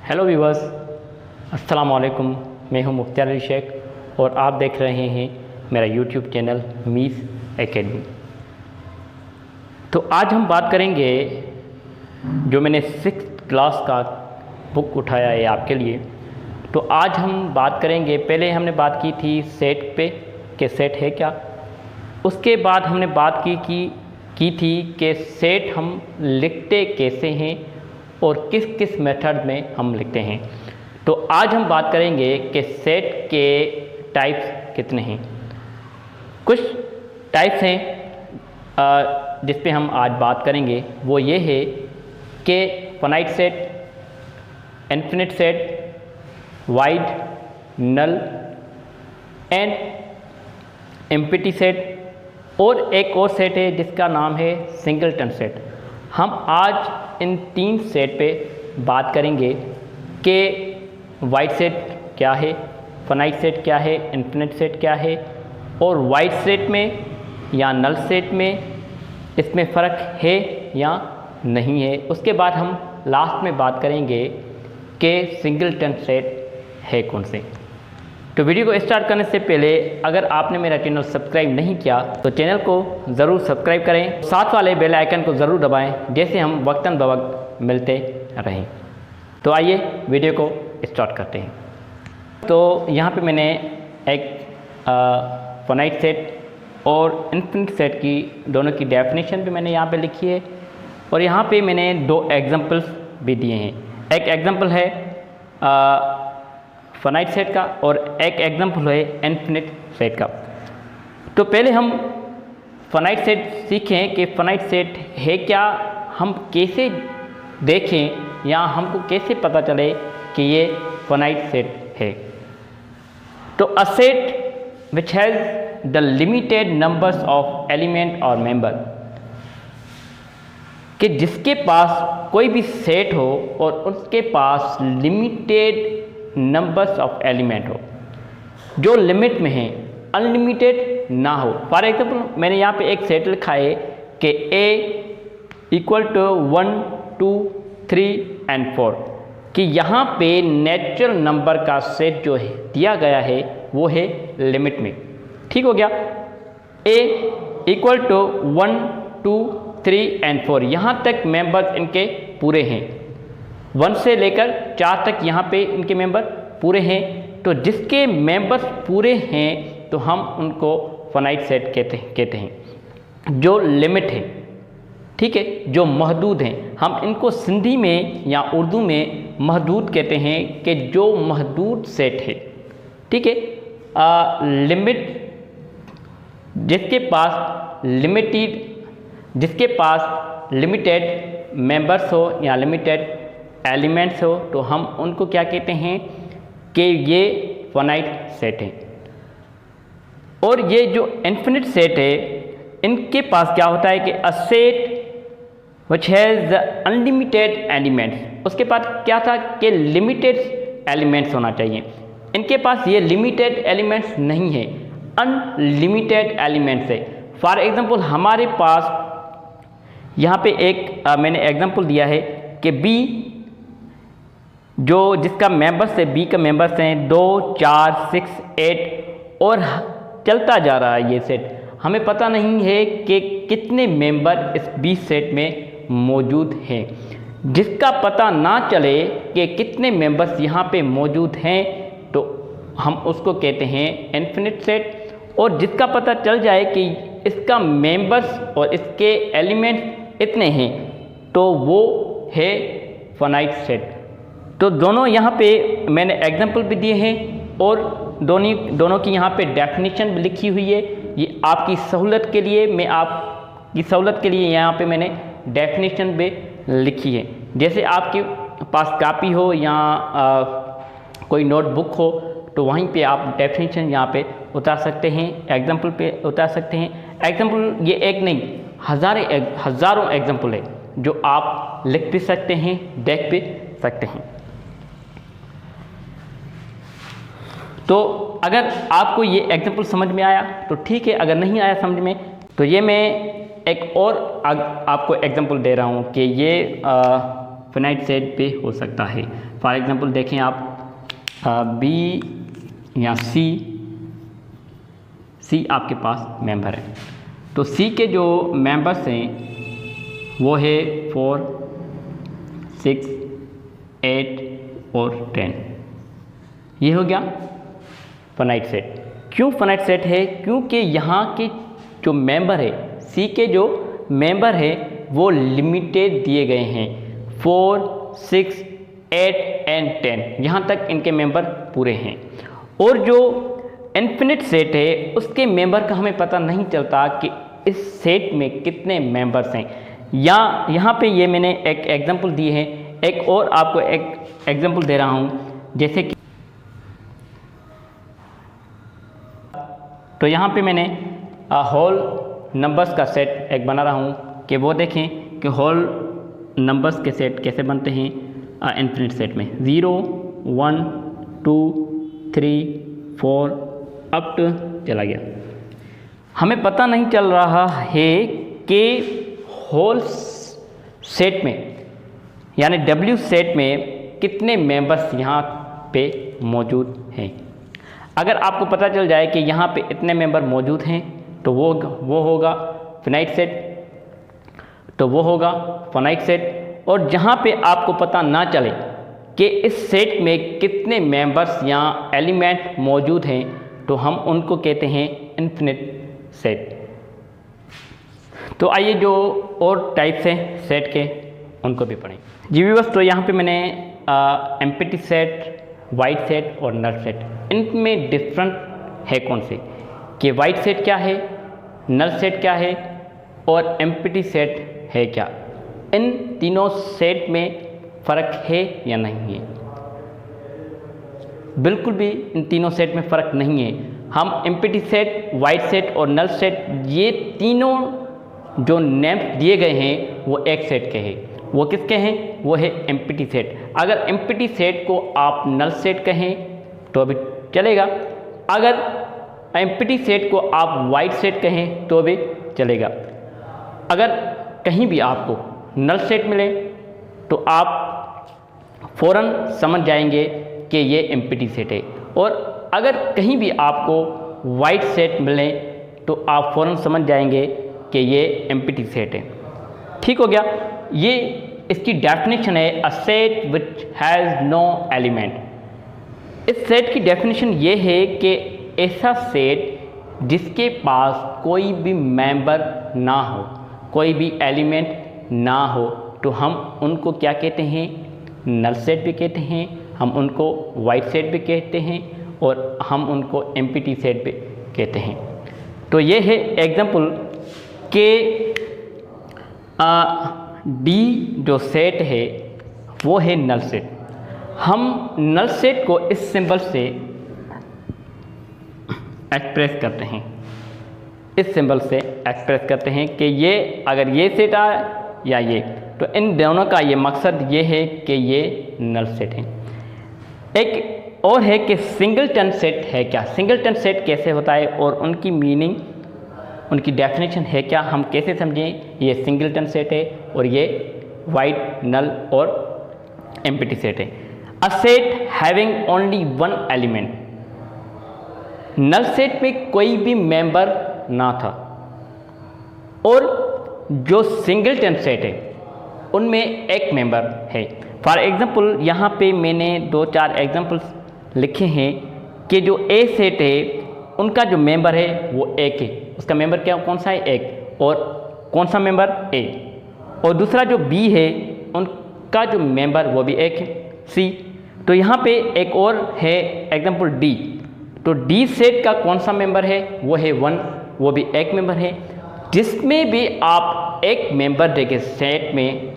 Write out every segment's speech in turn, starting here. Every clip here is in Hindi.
हेलो व्यूवर्स, अस्सलाम वालेकुम। मैं हूं मुख्तार अली शेख और आप देख रहे हैं मेरा यूट्यूब चैनल मीस एकेडमी। तो आज हम बात करेंगे, जो मैंने 6th क्लास का बुक उठाया है आपके लिए। तो आज हम बात करेंगे, पहले हमने बात की थी सेट पे कि सेट है क्या। उसके बाद हमने बात की थी कि सेट हम लिखते कैसे हैं और किस किस मेथड में हम लिखते हैं। तो आज हम बात करेंगे कि सेट के टाइप्स कितने हैं। कुछ टाइप्स हैं जिस पे हम आज बात करेंगे, वो ये है कि finite set, infinite set, void, null and empty set, और एक और सेट है जिसका नाम है सिंगलटन सेट। हम आज इन 3 सेट पे बात करेंगे कि वाइड सेट क्या है, फाइनाइट सेट क्या है, इन्फिनिट सेट क्या है, और वाइड सेट में या नल सेट में इसमें फ़र्क है या नहीं है। उसके बाद हम लास्ट में बात करेंगे कि सिंगलटन सेट है कौन से। तो वीडियो को स्टार्ट करने से पहले अगर आपने मेरा चैनल सब्सक्राइब नहीं किया तो चैनल को ज़रूर सब्सक्राइब करें, साथ वाले बेल आइकन को ज़रूर दबाएं, जैसे हम वक्तन बवक्त मिलते रहें। तो आइए वीडियो को स्टार्ट करते हैं। तो यहाँ पे मैंने एक फाइनाइट सेट और इन्फिनिट सेट की दोनों की डेफिनेशन भी मैंने यहाँ पे लिखी है, और यहाँ पे मैंने 2 एग्जांपल्स भी दिए हैं। एक एग्जांपल है फाइनाइट सेट का और एक एग्जांपल है इन्फिनिट सेट का। तो पहले हम फाइनाइट सेट सीखें कि फाइनाइट सेट है क्या, हम कैसे देखें या हमको कैसे पता चले कि ये फाइनाइट सेट है। तो अ set which has the limited numbers of element और मेंबर, कि जिसके पास कोई भी सेट हो और उसके पास लिमिटेड नंबर्स ऑफ एलिमेंट हो, जो लिमिट में है, अनलिमिटेड ना हो। फॉर एग्जाम्पल मैंने यहाँ पे एक सेट लिखा है कि a इक्वल टू 1, 2, 3 एंड 4, कि यहाँ पे नेचुरल नंबर का सेट जो है दिया गया है वो है लिमिट में। ठीक हो गया। a इक्वल टू 1, 2, 3 एंड 4, यहाँ तक मेंबर्स इनके पूरे हैं। 1 से लेकर 4 तक यहाँ पे इनके मेंबर पूरे हैं। तो जिसके मेंबर्स पूरे हैं तो हम उनको फाइनाइट सेट कहते हैं, जो लिमिट है। ठीक है, जो महदूद हैं। हम इनको सिंधी में या उर्दू में महदूद कहते हैं, कि जो महदूद सेट है। ठीक है, लिमिट जिसके पास लिमिटेड मेंबर्स हो या लिमिटेड एलिमेंट्स हो, तो हम उनको क्या कहते हैं कि ये फाइनाइट सेट है। और ये जो इन्फिनिट सेट है, इनके पास क्या होता है कि a set which has unlimited elements, उसके पास क्या था कि लिमिटेड एलिमेंट्स होना चाहिए। इनके पास ये लिमिटेड एलिमेंट्स नहीं है, अनलिमिटेड एलिमेंट्स है। फॉर एग्जांपल हमारे पास यहाँ पे एक मैंने एग्जांपल दिया है कि बी, जो जिसका मेंबर्स है, बी का मेंबर्स हैं 2, 4, 6, 8 और चलता जा रहा है ये सेट। हमें पता नहीं है कि कितने मेंबर इस बी सेट में मौजूद हैं। जिसका पता ना चले कि कितने मेंबर्स यहाँ पे मौजूद हैं तो हम उसको कहते हैं इन्फिनिट सेट। और जिसका पता चल जाए कि इसका मेंबर्स और इसके एलिमेंट्स इतने हैं तो वो है फाइनाइट सेट। तो दोनों यहाँ पे मैंने एग्जांपल भी दिए हैं और दोनों की यहाँ पे डेफिनेशन भी लिखी हुई है। ये आपकी सहूलत के लिए, मैं आपकी सहूलत के लिए यहाँ पे मैंने डेफिनेशन भी लिखी है। जैसे आपके पास कापी हो या कोई नोटबुक हो तो वहीं पे आप डेफिनेशन यहाँ पे उतार सकते हैं, एग्जांपल पे उतार सकते हैं। एग्जांपल ये एक नहीं, हज़ारों एग्जांपल है जो आप लिख भी सकते हैं, देख भी सकते हैं। तो अगर आपको ये एग्जांपल समझ में आया तो ठीक है, अगर नहीं आया समझ में तो ये मैं एक और आपको एग्जांपल दे रहा हूँ कि ये फिनाइट सेट पे हो सकता है। फॉर एग्जांपल देखें आप बी या सी आपके पास मेंबर है, तो सी के जो मेंबर्स हैं वो है 4, 6, 8 और 10। ये हो गया फिनाइट सेट। क्यों फिनाइट सेट है? क्योंकि यहाँ के जो मेंबर है, सी के जो मेंबर है वो लिमिटेड दिए गए हैं, 4, 6, 8 एंड 10, यहाँ तक इनके मेंबर पूरे हैं। और जो इन्फिनिट सेट है उसके मेंबर का हमें पता नहीं चलता कि इस सेट में कितने मेंबर्स हैं। या यहाँ पे ये मैंने एक एग्जांपल दी है, एक और आपको एक एग्जांपल दे रहा हूँ। जैसे कि तो यहाँ पे मैंने होल नंबर्स का सेट एक बना रहा हूँ कि वो देखें कि होल नंबर्स के सेट कैसे बनते हैं इन्फिनिट सेट में। 0, 1, 2, 3, 4 अप टू चला गया। हमें पता नहीं चल रहा है कि होल सेट में यानी W सेट में कितने मेंबर्स यहाँ पे मौजूद हैं। अगर आपको पता चल जाए कि यहाँ पे इतने मेंबर मौजूद हैं तो वो होगा फिनाइट सेट, तो वो होगा फिनाइट सेट। और जहाँ पे आपको पता ना चले कि इस सेट में कितने मेंबर्स या एलिमेंट मौजूद हैं तो हम उनको कहते हैं इन्फिनिट सेट। तो आइए जो और टाइप्स हैं सेट के उनको भी पढ़ें। जी व्यूअर्स, तो यहाँ पे मैंने एम्प्टी सेट, वाइड सेट और नल सेट, इनमें डिफरेंट है कौन से कि वाइड सेट क्या है, नल सेट क्या है और एम्प्टी सेट है क्या। इन तीनों सेट में फ़र्क है या नहीं है? बिल्कुल भी इन तीनों सेट में फ़र्क नहीं है। हम एम्प्टी सेट, वाइड सेट और नल सेट, ये तीनों जो नेम दिए गए हैं वो एक सेट के हैं। वो किसके हैं? वो है एम्प्टी सेट। अगर एम्प्टी सेट को आप नल सेट कहें तो भी चलेगा, अगर एम्प्टी सेट को आप वाइड सेट कहें तो भी चलेगा। अगर कहीं भी आपको नल सेट मिले तो आप फ़ौरन समझ जाएंगे कि ये एम्प्टी सेट है, और अगर कहीं भी आपको वाइड सेट मिले तो आप फ़ौरन समझ जाएंगे कि ये एम्प्टी सेट है। ठीक हो गया। ये इसकी डेफिनेशन है a set which has no element. इस सेट की डेफिनेशन ये है कि ऐसा सेट जिसके पास कोई भी मेंबर ना हो, कोई भी एलिमेंट ना हो, तो हम उनको क्या कहते हैं? नल सेट भी कहते हैं, हम उनको वाइड सेट भी कहते हैं और हम उनको एम्प्टी सेट भी कहते हैं। तो ये है एग्जांपल के डी जो सेट है वो है नल सेट। हम नल सेट को इस सिंबल से एक्सप्रेस करते हैं, इस सिंबल से एक्सप्रेस करते हैं कि ये अगर ये सेट आए या ये, तो इन दोनों का ये मकसद ये है कि ये नल सेट है। एक और है कि सिंगलटन सेट है क्या, सिंगलटन सेट कैसे होता है और उनकी मीनिंग, उनकी डेफिनेशन है क्या, हम कैसे समझें ये सिंगलटन सेट है और ये वाइड, नल और एम्प्टी सेट है। A set having only one element, null set में कोई भी मेंबर ना था, और जो सिंगलटन सेट है उनमें एक मेंबर है। फॉर एग्जांपल यहाँ पे मैंने 2-4 एग्जांपल्स लिखे हैं कि जो ए सेट है उनका जो मेंबर है वो एक है, उसका मेंबर क्या कौन सा है? एक। और कौन सा मेंबर? ए। और दूसरा जो बी है उनका जो मेंबर वो भी एक है, सी। तो यहाँ पे एक और है एग्जांपल डी, तो डी सेट का कौन सा मेंबर है? वो है 1, वो भी एक मेंबर है। जिसमें भी आप एक मेंबर देंगे सेट में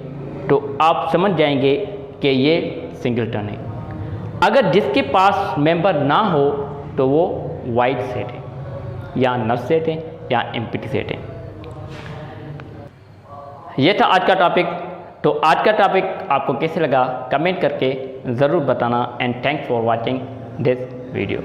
तो आप समझ जाएंगे कि ये सिंगलटन है। अगर जिसके पास मेंबर ना हो तो वो वाइड सेट है या नल सेट है या एम्प्टी सेट है। ये था आज का टॉपिक। तो आज का टॉपिक आपको कैसे लगा कमेंट करके ज़रूर बताना। And thanks for watching this video.